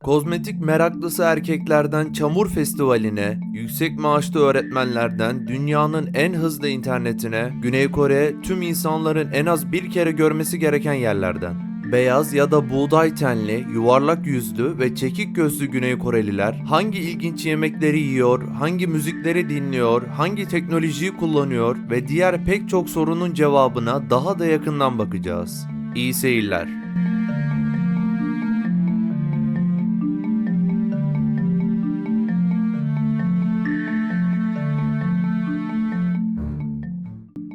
Kozmetik meraklısı erkeklerden çamur festivaline, yüksek maaşlı öğretmenlerden dünyanın en hızlı internetine, Güney Kore tüm insanların en az bir kere görmesi gereken yerlerden. Beyaz ya da buğday tenli, yuvarlak yüzlü ve çekik gözlü Güney Koreliler hangi ilginç yemekleri yiyor, hangi müzikleri dinliyor, hangi teknolojiyi kullanıyor ve diğer pek çok sorunun cevabına daha da yakından bakacağız. İyi seyirler.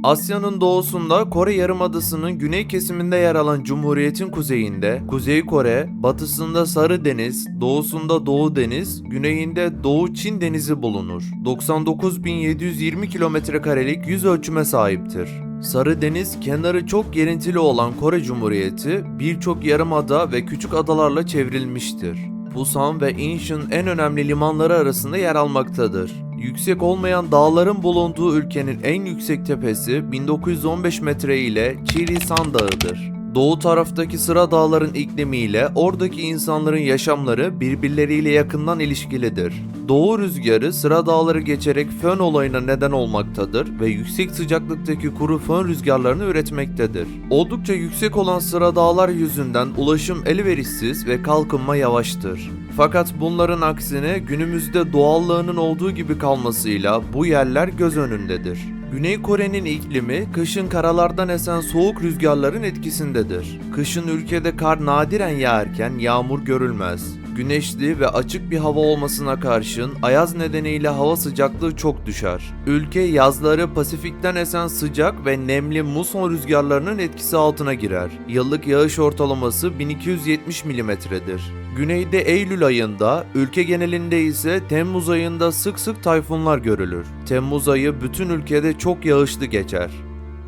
Asya'nın doğusunda Kore Yarımadası'nın güney kesiminde yer alan Cumhuriyet'in kuzeyinde Kuzey Kore, batısında Sarı Deniz, doğusunda Doğu Deniz, güneyinde Doğu Çin Denizi bulunur. 99.720 kilometrekarelik yüz ölçüme sahiptir. Sarı Deniz kenarı çok gerintili olan Kore Cumhuriyeti birçok yarımada ve küçük adalarla çevrilmiştir. Busan ve Incheon en önemli limanları arasında yer almaktadır. Yüksek olmayan dağların bulunduğu ülkenin en yüksek tepesi 1915 metre ile Chirisan Dağı'dır. Doğu taraftaki Sıra Dağların iklimiyle oradaki insanların yaşamları birbirleriyle yakından ilişkilidir. Doğu rüzgarı Sıra Dağları geçerek fön olayına neden olmaktadır ve yüksek sıcaklıktaki kuru fön rüzgarlarını üretmektedir. Oldukça yüksek olan Sıra Dağlar yüzünden ulaşım elverişsiz ve kalkınma yavaştır. Fakat bunların aksine günümüzde doğallığının olduğu gibi kalmasıyla bu yerler göz önündedir. Güney Kore'nin iklimi kışın karalardan esen soğuk rüzgarların etkisindedir. Kışın ülkede kar nadiren yağarken yağmur görülmez. Güneşli ve açık bir hava olmasına karşın ayaz nedeniyle hava sıcaklığı çok düşer. Ülke yazları Pasifik'ten esen sıcak ve nemli muson rüzgarlarının etkisi altına girer. Yıllık yağış ortalaması 1270 milimetredir. Güneyde Eylül ayında, ülke genelinde ise Temmuz ayında sık sık tayfunlar görülür. Temmuz ayı bütün ülkede çok yağışlı geçer.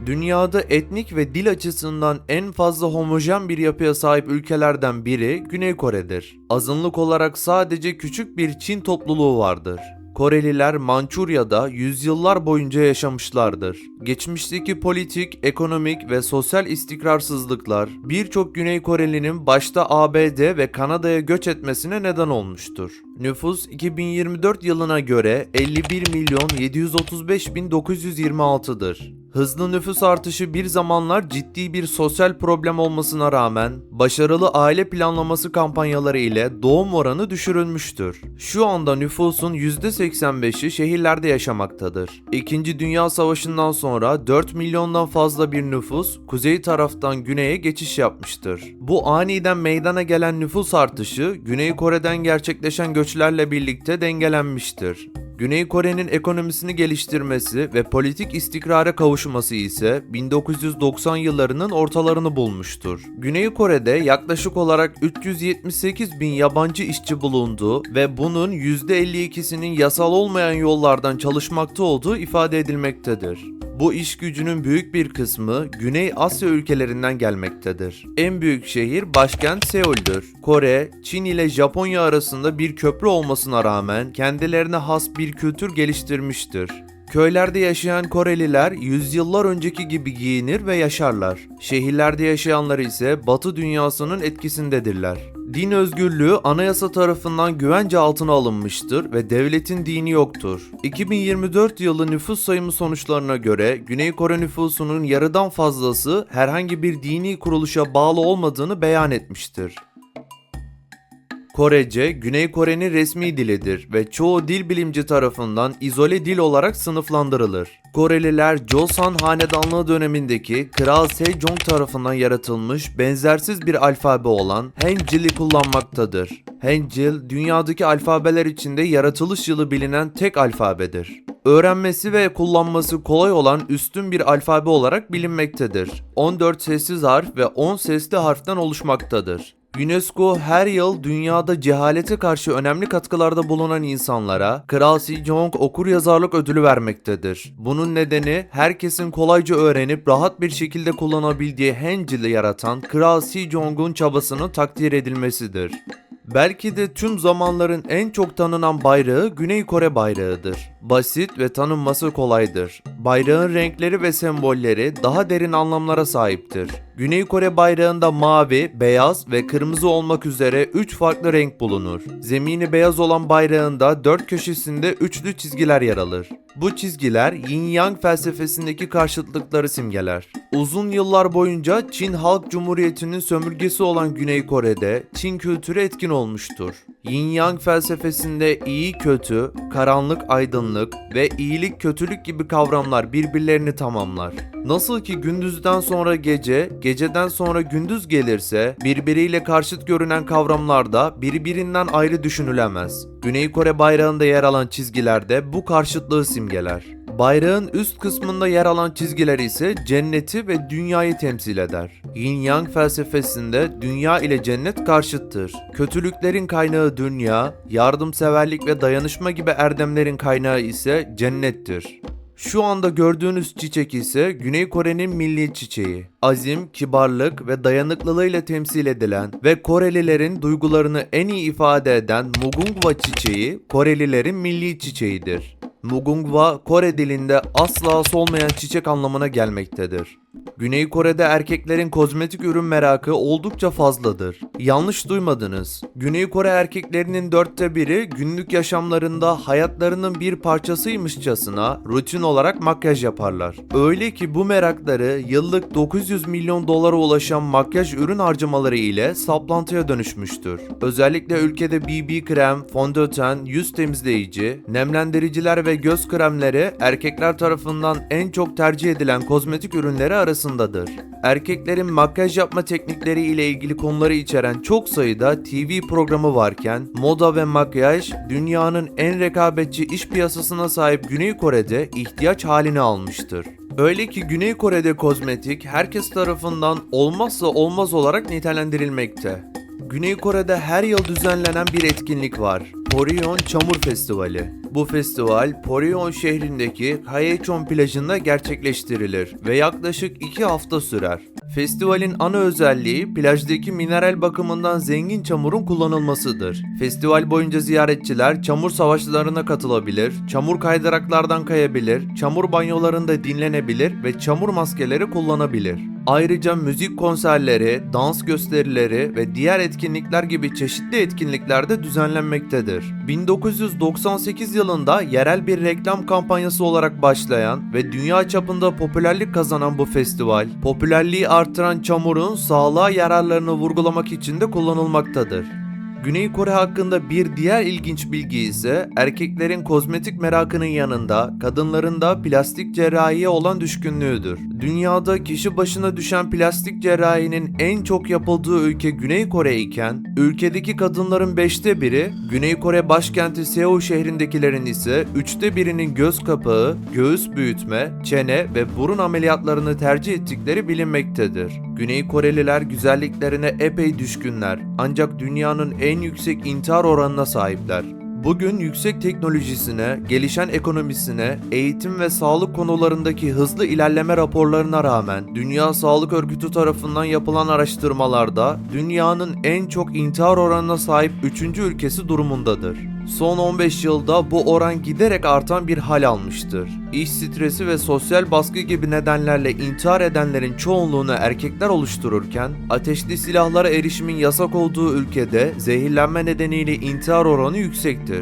Dünyada etnik ve dil açısından en fazla homojen bir yapıya sahip ülkelerden biri Güney Kore'dir. Azınlık olarak sadece küçük bir Çin topluluğu vardır. Koreliler Mançurya'da yüzyıllar boyunca yaşamışlardır. Geçmişteki politik, ekonomik ve sosyal istikrarsızlıklar birçok Güney Korelinin başta ABD ve Kanada'ya göç etmesine neden olmuştur. Nüfus 2024 yılına göre 51.735.926'dır. Hızlı nüfus artışı bir zamanlar ciddi bir sosyal problem olmasına rağmen başarılı aile planlaması kampanyaları ile doğum oranı düşürülmüştür. Şu anda nüfusun %85'i şehirlerde yaşamaktadır. İkinci Dünya Savaşı'ndan sonra 4 milyondan fazla bir nüfus kuzey taraftan güneye geçiş yapmıştır. Bu aniden meydana gelen nüfus artışı Güney Kore'den gerçekleşen göçlerle birlikte dengelenmiştir. Güney Kore'nin ekonomisini geliştirmesi ve politik istikrara kavuşması ise 1990 yıllarının ortalarını bulmuştur. Güney Kore'de yaklaşık olarak 378 bin yabancı işçi bulunduğu ve bunun %52'sinin yasal olmayan yollardan çalışmakta olduğu ifade edilmektedir. Bu iş gücünün büyük bir kısmı Güney Asya ülkelerinden gelmektedir. En büyük şehir başkent Seul'dür. Kore, Çin ile Japonya arasında bir köprü olmasına rağmen kendilerine has bir kültür geliştirmiştir. Köylerde yaşayan Koreliler yüzyıllar önceki gibi giyinir ve yaşarlar. Şehirlerde yaşayanlar ise Batı dünyasının etkisindedirler. Din özgürlüğü anayasa tarafından güvence altına alınmıştır ve devletin dini yoktur. 2024 yılı nüfus sayımı sonuçlarına göre Güney Kore nüfusunun yarıdan fazlası herhangi bir dini kuruluşa bağlı olmadığını beyan etmiştir. Korece, Güney Kore'nin resmi dilidir ve çoğu dil bilimci tarafından izole dil olarak sınıflandırılır. Koreliler Joseon Hanedanlığı dönemindeki Kral Sejong tarafından yaratılmış benzersiz bir alfabe olan Hangul'i kullanmaktadır. Hangul, dünyadaki alfabeler içinde yaratılış yılı bilinen tek alfabedir. Öğrenmesi ve kullanması kolay olan üstün bir alfabe olarak bilinmektedir. 14 sessiz harf ve 10 sesli harften oluşmaktadır. UNESCO her yıl dünyada cehalete karşı önemli katkılarda bulunan insanlara Kral Sejong okuryazarlık ödülü vermektedir. Bunun nedeni herkesin kolayca öğrenip rahat bir şekilde kullanabildiği Hangul'i yaratan Kral Sejong'un çabasının takdir edilmesidir. Belki de tüm zamanların en çok tanınan bayrağı Güney Kore bayrağıdır. Basit ve tanınması kolaydır. Bayrağın renkleri ve sembolleri daha derin anlamlara sahiptir. Güney Kore bayrağında mavi, beyaz ve kırmızı olmak üzere 3 farklı renk bulunur. Zemini beyaz olan bayrağında 4 köşesinde üçlü çizgiler yer alır. Bu çizgiler Yin-Yang felsefesindeki karşıtlıkları simgeler. Uzun yıllar boyunca Çin Halk Cumhuriyeti'nin sömürgesi olan Güney Kore'de Çin kültürü etkin olmuştur. Yin-Yang felsefesinde iyi kötü, karanlık aydınlık ve iyilik kötülük gibi kavramlar birbirlerini tamamlar. Nasıl ki gündüzden sonra gece, geceden sonra gündüz gelirse birbiriyle karşıt görünen kavramlar da birbirinden ayrı düşünülemez. Güney Kore bayrağında yer alan çizgiler de bu karşıtlığı simgeler. Bayrağın üst kısmında yer alan çizgiler ise cenneti ve dünyayı temsil eder. Yin-Yang felsefesinde dünya ile cennet karşıttır. Kötülüklerin kaynağı dünya, yardımseverlik ve dayanışma gibi erdemlerin kaynağı ise cennettir. Şu anda gördüğünüz çiçek ise Güney Kore'nin milli çiçeği. Azim, kibarlık ve dayanıklılığıyla temsil edilen ve Korelilerin duygularını en iyi ifade eden Mugunghwa çiçeği, Korelilerin milli çiçeğidir. Mugunghwa, Kore dilinde asla solmayan çiçek anlamına gelmektedir. Güney Kore'de erkeklerin kozmetik ürün merakı oldukça fazladır. Yanlış duymadınız. Güney Kore erkeklerinin 1/4'ü günlük yaşamlarında hayatlarının bir parçasıymışçasına rutin olarak makyaj yaparlar. Öyle ki bu merakları yıllık 900 milyon dolara ulaşan makyaj ürün harcamaları ile saplantıya dönüşmüştür. Özellikle ülkede BB krem, fondöten, yüz temizleyici, nemlendiriciler ve göz kremleri erkekler tarafından en çok tercih edilen kozmetik ürünleri arasındadır. Erkeklerin makyaj yapma teknikleri ile ilgili konuları içeren çok sayıda TV programı varken moda ve makyaj dünyanın en rekabetçi iş piyasasına sahip Güney Kore'de ihtiyaç halini almıştır. Öyle ki Güney Kore'de kozmetik herkes tarafından olmazsa olmaz olarak nitelendirilmekte. Güney Kore'de her yıl düzenlenen bir etkinlik var. Poryong Çamur Festivali. Bu festival Poryong şehrindeki Haecheon plajında gerçekleştirilir ve yaklaşık 2 hafta sürer. Festivalin ana özelliği plajdaki mineral bakımından zengin çamurun kullanılmasıdır. Festival boyunca ziyaretçiler çamur savaşlarına katılabilir, çamur kaydıraklardan kayabilir, çamur banyolarında dinlenebilir ve çamur maskeleri kullanabilir. Ayrıca müzik konserleri, dans gösterileri ve diğer etkinlikler gibi çeşitli etkinlikler de düzenlenmektedir. 1998 yılında yerel bir reklam kampanyası olarak başlayan ve dünya çapında popülerlik kazanan bu festival, popülerliği artıran çamurun sağlığa yararlarını vurgulamak için de kullanılmaktadır. Güney Kore hakkında bir diğer ilginç bilgi ise erkeklerin kozmetik merakının yanında kadınların da plastik cerrahiye olan düşkünlüğüdür. Dünyada kişi başına düşen plastik cerrahinin en çok yapıldığı ülke Güney Kore iken ülkedeki kadınların 1/5'i, Güney Kore başkenti Seul şehrindekilerin ise 1/3'inin göz kapağı, göğüs büyütme, çene ve burun ameliyatlarını tercih ettikleri bilinmektedir. Güney Koreliler güzelliklerine epey düşkünler ancak dünyanın en yüksek intihar oranına sahipler. Bugün yüksek teknolojisine, gelişen ekonomisine, eğitim ve sağlık konularındaki hızlı ilerleme raporlarına rağmen Dünya Sağlık Örgütü tarafından yapılan araştırmalarda dünyanın en çok intihar oranına sahip 3. ülkesi durumundadır. Son 15 yılda bu oran giderek artan bir hal almıştır. İş stresi ve sosyal baskı gibi nedenlerle intihar edenlerin çoğunluğunu erkekler oluştururken, ateşli silahlara erişimin yasak olduğu ülkede zehirlenme nedeniyle intihar oranı yüksektir.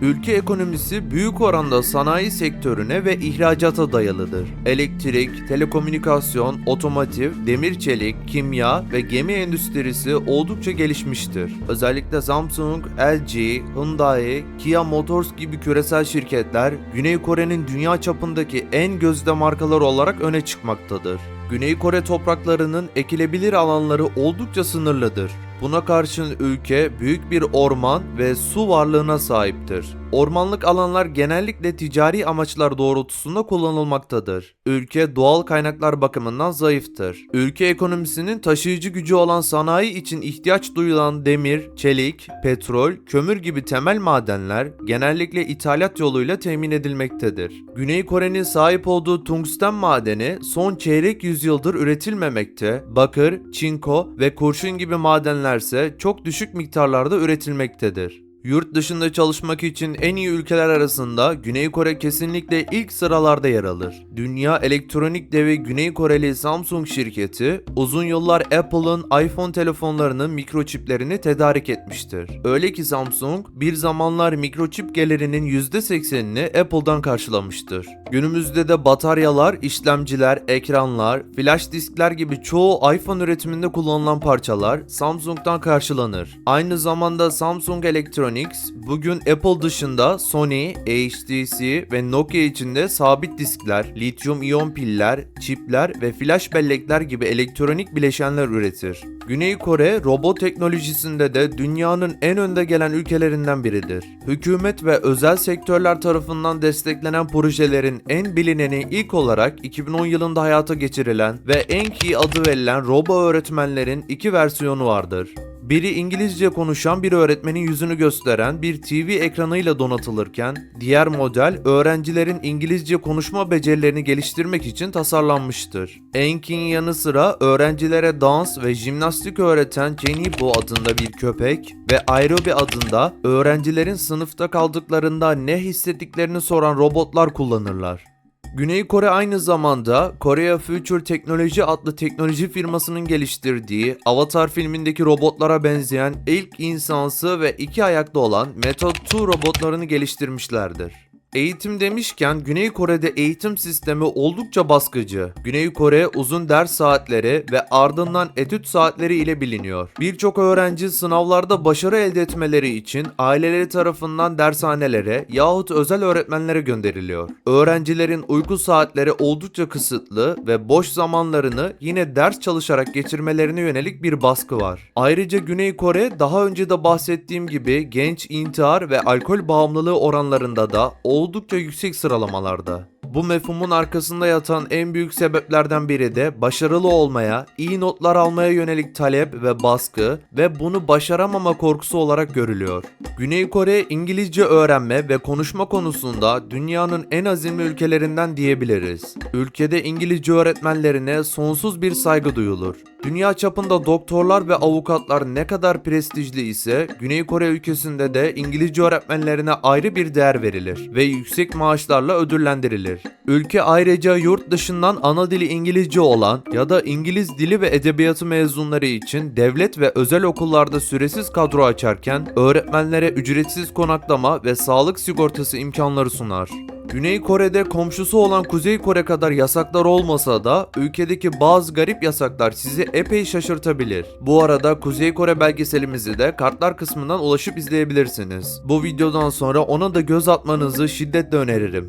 Ülke ekonomisi büyük oranda sanayi sektörüne ve ihracata dayalıdır. Elektrik, telekomünikasyon, otomotiv, demir çelik, kimya ve gemi endüstrisi oldukça gelişmiştir. Özellikle Samsung, LG, Hyundai, Kia Motors gibi küresel şirketler Güney Kore'nin dünya çapındaki en gözde markalar olarak öne çıkmaktadır. Güney Kore topraklarının ekilebilir alanları oldukça sınırlıdır. Buna karşın ülke büyük bir orman ve su varlığına sahiptir. Ormanlık alanlar genellikle ticari amaçlar doğrultusunda kullanılmaktadır. Ülke doğal kaynaklar bakımından zayıftır. Ülke ekonomisinin taşıyıcı gücü olan sanayi için ihtiyaç duyulan demir, çelik, petrol, kömür gibi temel madenler genellikle ithalat yoluyla temin edilmektedir. Güney Kore'nin sahip olduğu tungsten madeni son çeyrek yüzyıldır üretilmemekte, bakır, çinko ve kurşun gibi madenlerse çok düşük miktarlarda üretilmektedir. Yurt dışında çalışmak için en iyi ülkeler arasında Güney Kore kesinlikle ilk sıralarda yer alır. Dünya elektronik devi Güney Koreli Samsung şirketi uzun yıllar Apple'ın iPhone telefonlarının mikroçiplerini tedarik etmiştir. Öyle ki Samsung bir zamanlar mikroçip gelirinin %80'ini Apple'dan karşılamıştır. Günümüzde de bataryalar, işlemciler, ekranlar, flash diskler gibi çoğu iPhone üretiminde kullanılan parçalar Samsung'dan karşılanır. Aynı zamanda Samsung Electronics bugün Apple dışında Sony, HTC ve Nokia için de sabit diskler, lityum iyon piller, çipler ve flash bellekler gibi elektronik bileşenler üretir. Güney Kore robot teknolojisinde de dünyanın en önde gelen ülkelerinden biridir. Hükümet ve özel sektörler tarafından desteklenen projelerin en bilineni ilk olarak 2010 yılında hayata geçirilen ve Enki adı verilen robo öğretmenlerin iki versiyonu vardır. Biri İngilizce konuşan bir öğretmenin yüzünü gösteren bir TV ekranıyla donatılırken, diğer model öğrencilerin İngilizce konuşma becerilerini geliştirmek için tasarlanmıştır. Enki'nin yanı sıra öğrencilere dans ve jimnastik öğreten Jenny Bu adında bir köpek ve Aerobi adında öğrencilerin sınıfta kaldıklarında ne hissettiklerini soran robotlar kullanırlar. Güney Kore aynı zamanda Korea Future Technology adlı teknoloji firmasının geliştirdiği Avatar filmindeki robotlara benzeyen ilk insansı ve iki ayaklı olan Method 2 robotlarını geliştirmişlerdir. Eğitim demişken Güney Kore'de eğitim sistemi oldukça baskıcı. Güney Kore uzun ders saatleri ve ardından etüt saatleri ile biliniyor. Birçok öğrenci sınavlarda başarı elde etmeleri için aileleri tarafından dershanelere yahut özel öğretmenlere gönderiliyor. Öğrencilerin uyku saatleri oldukça kısıtlı ve boş zamanlarını yine ders çalışarak geçirmelerine yönelik bir baskı var. Ayrıca Güney Kore daha önce de bahsettiğim gibi genç intihar ve alkol bağımlılığı oranlarında da oldukça yüksek sıralamalarda. Bu mefhumun arkasında yatan en büyük sebeplerden biri de başarılı olmaya, iyi notlar almaya yönelik talep ve baskı ve bunu başaramama korkusu olarak görülüyor. Güney Kore İngilizce öğrenme ve konuşma konusunda dünyanın en azimli ülkelerinden diyebiliriz. Ülkede İngilizce öğretmenlerine sonsuz bir saygı duyulur. Dünya çapında doktorlar ve avukatlar ne kadar prestijli ise Güney Kore ülkesinde de İngilizce öğretmenlerine ayrı bir değer verilir ve yüksek maaşlarla ödüllendirilir. Ülke ayrıca yurt dışından ana dili İngilizce olan ya da İngiliz dili ve edebiyatı mezunları için devlet ve özel okullarda süresiz kadro açarken öğretmenlere ücretsiz konaklama ve sağlık sigortası imkanları sunar. Güney Kore'de komşusu olan Kuzey Kore kadar yasaklar olmasa da ülkedeki bazı garip yasaklar sizi epey şaşırtabilir. Bu arada Kuzey Kore belgeselimizi de kartlar kısmından ulaşıp izleyebilirsiniz. Bu videodan sonra ona da göz atmanızı şiddetle öneririm.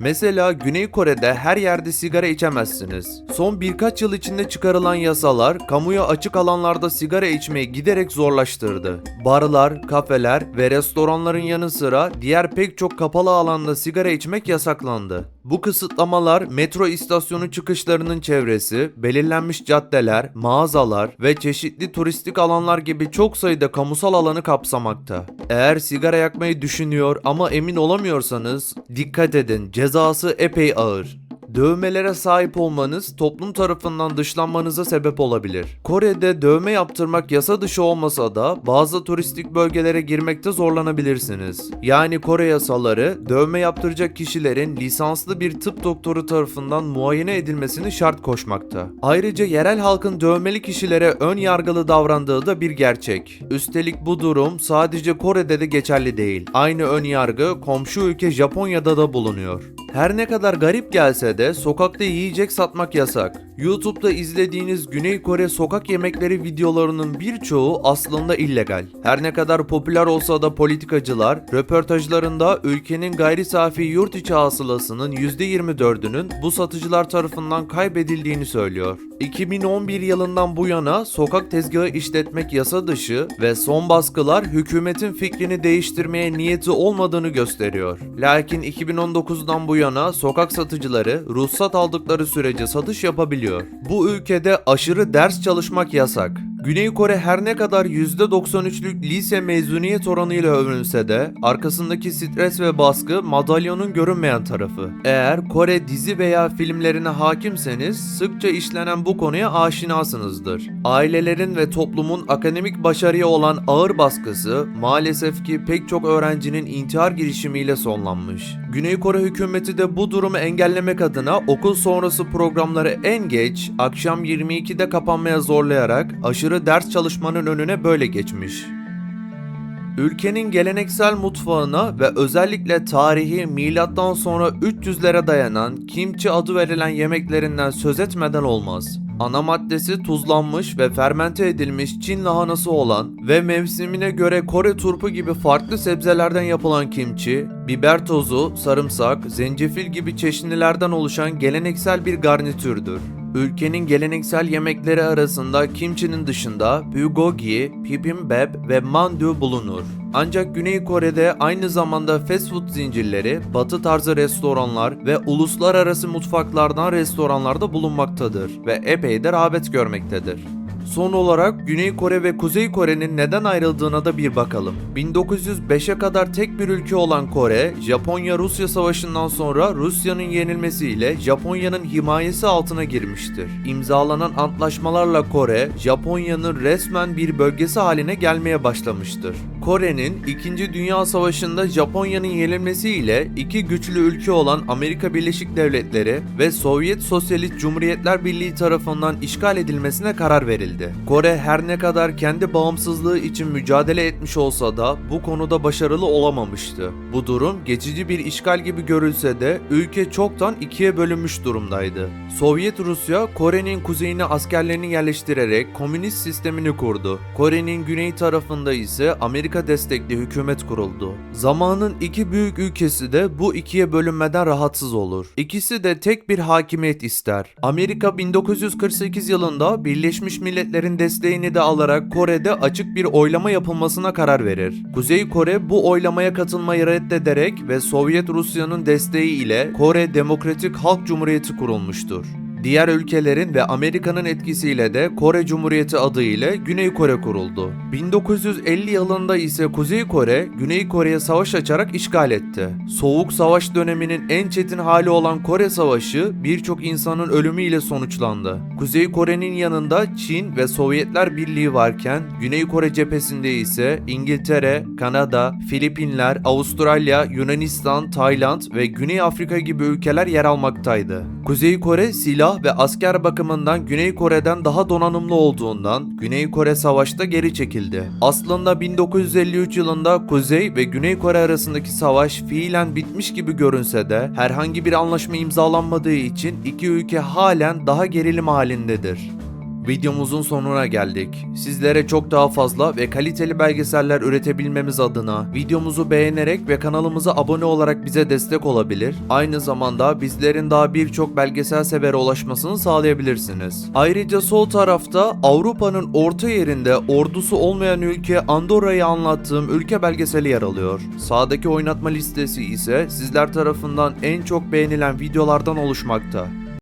Mesela Güney Kore'de her yerde sigara içemezsiniz. Son birkaç yıl içinde çıkarılan yasalar kamuya açık alanlarda sigara içmeyi giderek zorlaştırdı. Barlar, kafeler ve restoranların yanı sıra diğer pek çok kapalı alanda sigara içmek yasaklandı. Bu kısıtlamalar metro istasyonu çıkışlarının çevresi, belirlenmiş caddeler, mağazalar ve çeşitli turistik alanlar gibi çok sayıda kamusal alanı kapsamakta. Eğer sigara yakmayı düşünüyor ama emin olamıyorsanız dikkat edin, cezası epey ağır. Dövmelere sahip olmanız toplum tarafından dışlanmanıza sebep olabilir. Kore'de dövme yaptırmak yasa dışı olmasa da bazı turistik bölgelere girmekte zorlanabilirsiniz. Yani Kore yasaları dövme yaptıracak kişilerin lisanslı bir tıp doktoru tarafından muayene edilmesini şart koşmakta. Ayrıca yerel halkın dövmeli kişilere ön yargılı davrandığı da bir gerçek. Üstelik bu durum sadece Kore'de de geçerli değil. Aynı ön yargı komşu ülke Japonya'da da bulunuyor. Her ne kadar garip gelse de sokakta yiyecek satmak yasak. YouTube'da izlediğiniz Güney Kore sokak yemekleri videolarının birçoğu aslında illegal. Her ne kadar popüler olsa da politikacılar röportajlarında ülkenin gayri safi yurt içi hasılasının %24'ünün bu satıcılar tarafından kaybedildiğini söylüyor. 2011 yılından bu yana sokak tezgahı işletmek yasa dışı ve son baskılar hükümetin fikrini değiştirmeye niyeti olmadığını gösteriyor. Lakin 2019'dan bu yana sokak satıcıları ruhsat aldıkları sürece satış yapabiliyor. Bu ülkede aşırı ders çalışmak yasak. Güney Kore her ne kadar %93'lük lise mezuniyet oranıyla övünse de arkasındaki stres ve baskı madalyonun görünmeyen tarafı. Eğer Kore dizi veya filmlerine hakimseniz sıkça işlenen bu konuya aşinasınızdır. Ailelerin ve toplumun akademik başarıya olan ağır baskısı maalesef ki pek çok öğrencinin intihar girişimiyle sonlanmış. Güney Kore hükümeti de bu durumu engellemek adına okul sonrası programları en geç akşam 22'de kapanmaya zorlayarak aşırı ders çalışmanın önüne böyle geçmiş. Ülkenin geleneksel mutfağına ve özellikle tarihi milattan sonra 300'lere dayanan kimchi adı verilen yemeklerinden söz etmeden olmaz. Ana maddesi tuzlanmış ve fermente edilmiş Çin lahanası olan ve mevsimine göre Kore turpu gibi farklı sebzelerden yapılan kimchi, biber tozu, sarımsak, zencefil gibi çeşnilerden oluşan geleneksel bir garnitürdür. Ülkenin geleneksel yemekleri arasında kimchi'nin dışında bulgogi, bibimbap ve mandu bulunur. Ancak Güney Kore'de aynı zamanda fast food zincirleri, batı tarzı restoranlar ve uluslararası mutfaklardan restoranlar da bulunmaktadır ve epey de rağbet görmektedir. Son olarak Güney Kore ve Kuzey Kore'nin neden ayrıldığına da bir bakalım. 1905'e kadar tek bir ülke olan Kore, Japonya-Rusya savaşından sonra Rusya'nın yenilmesiyle Japonya'nın himayesi altına girmiştir. İmzalanan antlaşmalarla Kore, Japonya'nın resmen bir bölgesi haline gelmeye başlamıştır. Kore'nin 2. Dünya Savaşı'nda Japonya'nın yenilmesiyle iki güçlü ülke olan Amerika Birleşik Devletleri ve Sovyet Sosyalist Cumhuriyetler Birliği tarafından işgal edilmesine karar verildi. Kore her ne kadar kendi bağımsızlığı için mücadele etmiş olsa da bu konuda başarılı olamamıştı. Bu durum geçici bir işgal gibi görülse de ülke çoktan ikiye bölünmüş durumdaydı. Sovyet Rusya, Kore'nin kuzeyine askerlerini yerleştirerek komünist sistemini kurdu. Kore'nin güney tarafında ise Amerika destekli hükümet kuruldu. Zamanın iki büyük ülkesi de bu ikiye bölünmeden rahatsız olur. İkisi de tek bir hakimiyet ister. Amerika 1948 yılında Birleşmiş Milletler'in desteğini de alarak Kore'de açık bir oylama yapılmasına karar verir. Kuzey Kore bu oylamaya katılmayı reddederek ve Sovyet Rusya'nın desteği ile Kore Demokratik Halk Cumhuriyeti kurulmuştur. Diğer ülkelerin ve Amerika'nın etkisiyle de Kore Cumhuriyeti adı ile Güney Kore kuruldu. 1950 yılında ise Kuzey Kore, Güney Kore'ye savaş açarak işgal etti. Soğuk Savaş döneminin en çetin hali olan Kore Savaşı birçok insanın ölümüyle sonuçlandı. Kuzey Kore'nin yanında Çin ve Sovyetler Birliği varken Güney Kore cephesinde ise İngiltere, Kanada, Filipinler, Avustralya, Yunanistan, Tayland ve Güney Afrika gibi ülkeler yer almaktaydı. Kuzey Kore silah ve asker bakımından Güney Kore'den daha donanımlı olduğundan Güney Kore savaşta geri çekildi. Aslında 1953 yılında Kuzey ve Güney Kore arasındaki savaş fiilen bitmiş gibi görünse de herhangi bir anlaşma imzalanmadığı için iki ülke halen daha gerilim halindedir. Videomuzun sonuna geldik. Sizlere çok daha fazla ve kaliteli belgeseller üretebilmemiz adına videomuzu beğenerek ve kanalımıza abone olarak bize destek olabilir. Aynı zamanda bizlerin daha birçok belgesel severe ulaşmasını sağlayabilirsiniz. Ayrıca sol tarafta Avrupa'nın orta yerinde ordusu olmayan ülke Andorra'yı anlattığım ülke belgeseli yer alıyor. Sağdaki oynatma listesi ise sizler tarafından en çok beğenilen videolardan oluşmakta.